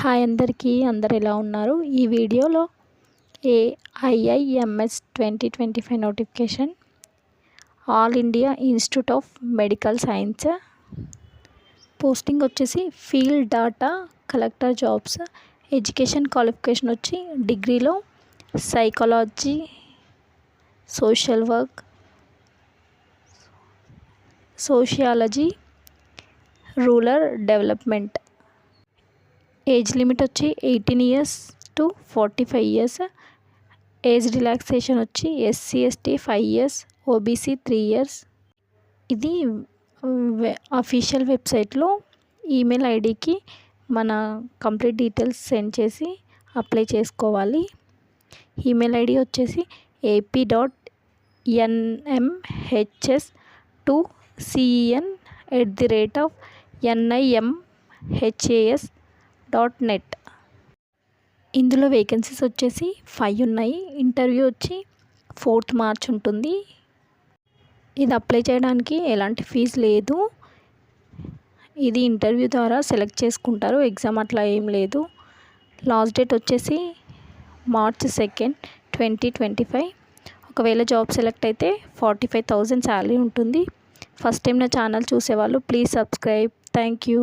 Hi అందరికీ, అందరు ఎలా ఉన్నారు? ఈ వీడియోలో AIIMS 2025 notification, all India institute of medical science. Posting వచ్చేసి field data collector jobs. Education qualification వచ్చి డిగ్రీలో psychology, social work, sociology, rural development. Age limit వచ్చి 18 years to 45 years. Age relaxation వచ్చి SC ST 5 years, OBC 3 years. ఇది official వెబ్సైట్లో email ఐడికి మన complete details send చేసి అప్లై చేసుకోవాలి. ఈమెయిల్ ఐడి వచ్చేసి ap.nmhs2cen@nimhas.net. ఇందులో వేకెన్సీస్ వచ్చేసి 5 ఉన్నాయి. ఇంటర్వ్యూ వచ్చి 4th March ఉంటుంది. ఇది అప్లై చేయడానికి ఎలాంటి ఫీజు లేదు. ఇది ఇంటర్వ్యూ ద్వారా సెలెక్ట్ చేసుకుంటారు, ఎగ్జామ్ అట్లా ఏం లేదు. లాస్ట్ డేట్ వచ్చేసి March 2nd, 2025. ఒకవేళ జాబ్ సెలెక్ట్ అయితే 45,000 శాలరీ ఉంటుంది. ఫస్ట్ టైం నా ఛానల్ చూసేవాళ్ళు ప్లీజ్ సబ్స్క్రైబ్. Thank you.